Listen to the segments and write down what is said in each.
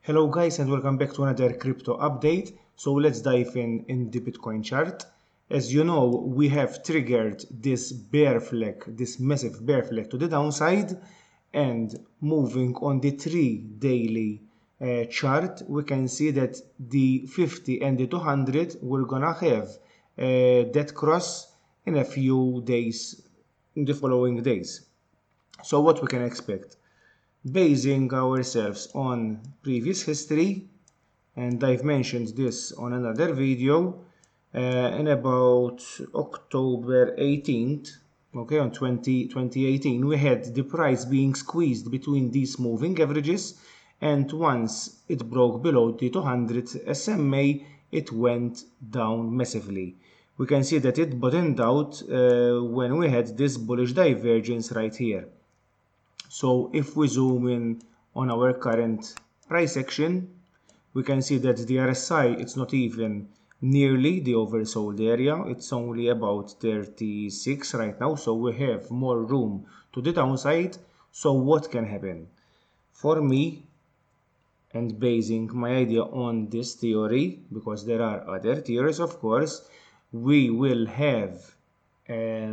Hello guys and welcome back to another crypto update. So let's dive in the Bitcoin chart. As you know, we have triggered this bear flag, this massive bear flag to the downside, and moving on the 3 daily chart, we can see that the 50 and the 200 we're gonna have that cross in a few days, in the following days. So what we can expect? Basing ourselves on previous history, and I've mentioned this on another video, in about October 18th, okay, on 2018, we had the price being squeezed between these moving averages, and once it broke below the 200 SMA, it went down massively. We can see that it bottomed out when we had this bullish divergence right here. So if we zoom in on our current price action, we can see that the RSI, it's not even nearly the oversold area. It's only about 36 right now. So we have more room to the downside. So what can happen? For me, and basing my idea on this theory, because there are other theories of course, we will have a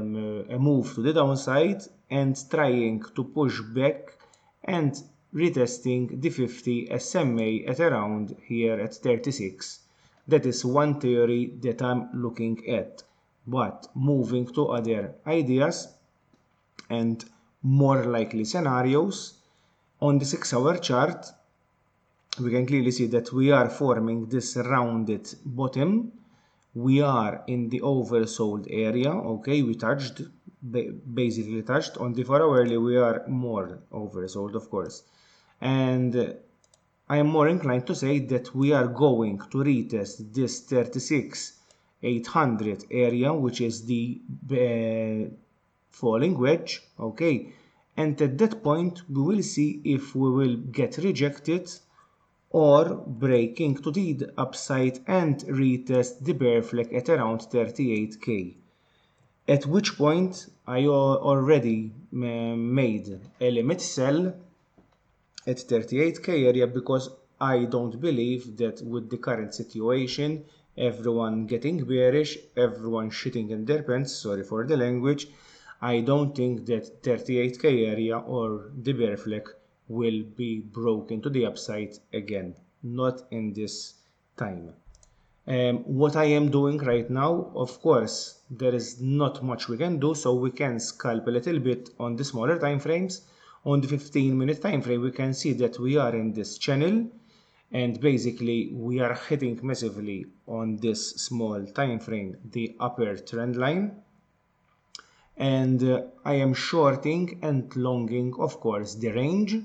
move to the downside and trying to push back and retesting the 50 SMA at around here at 36. That is one theory that I'm looking at. But moving to other ideas and more likely scenarios, on the 6-hour chart, we can clearly see that we are forming this rounded bottom. We are in the oversold area. Okay, we touched, basically touched. On the 4-hourly we are more oversold, of course, and I am more inclined to say that we are going to retest this 36,800 area, which is the falling wedge. Okay, and at that point we will see if we will get rejected or breaking to the upside and retest the bear flag at around 38k. At which point I already made a limit sell at 38k area, because I don't believe that with the current situation, everyone getting bearish, everyone shitting in their pants, sorry for the language, I don't think that 38k area or the bear flag will be broken to the upside again, not in this time. What I am doing right now, of course, there is not much we can do, so we can scalp a little bit on the smaller time frames. On the 15-minute time frame, we can see that we are in this channel, and basically we are hitting massively on this small time frame, the upper trend line. And I am shorting and longing, of course, the range.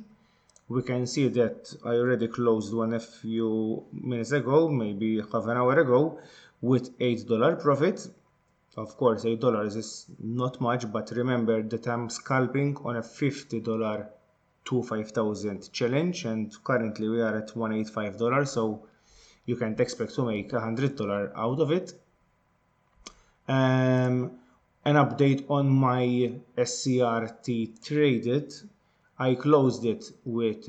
We can see that I already closed one a few minutes ago, maybe half an hour ago, with $8 profit. Of course, $8 is not much, but remember that I'm scalping on a $50 to 5,000 challenge, and currently we are at $185, so you can't expect to make $100 out of it. An update on my SCRT traded. I closed it with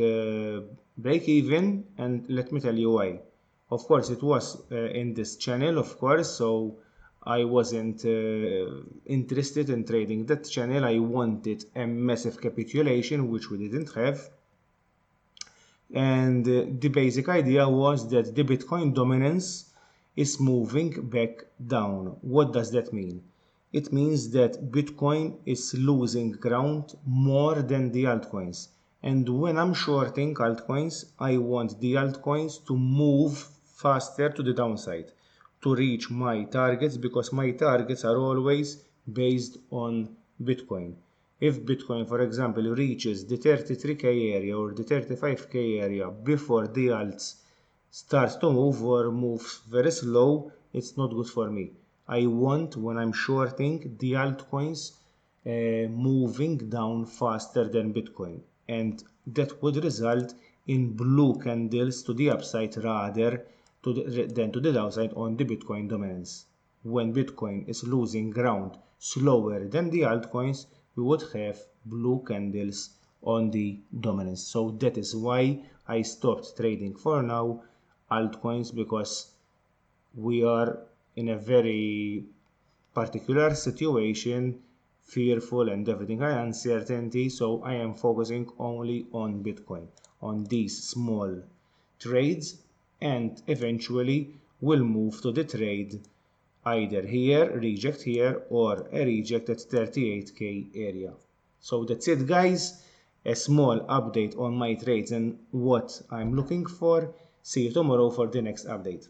break even, and let me tell you why. Of course, it was in this channel, of course, so I wasn't interested in trading that channel. I wanted a massive capitulation, which we didn't have. And the basic idea was that the Bitcoin dominance is moving back down. What does that mean? It means that Bitcoin is losing ground more than the altcoins. And when I'm shorting altcoins, I want the altcoins to move faster to the downside to reach my targets, because my targets are always based on Bitcoin. If Bitcoin, for example, reaches the 33k area or the 35k area before the alts start to move or moves very slow, it's not good for me. I want, when I'm shorting, the altcoins moving down faster than Bitcoin, and that would result in blue candles to the upside rather than to the downside on the Bitcoin dominance. When Bitcoin is losing ground slower than the altcoins, we would have blue candles on the dominance. So that is why I stopped trading for now altcoins, because we are in a very particular situation, fearful and everything, high uncertainty. So I am focusing only on Bitcoin, on these small trades, and eventually will move to the trade either here, reject here, or a reject at 38k area. So that's it, guys. A small update on my trades and what I'm looking for. See you tomorrow for the next update.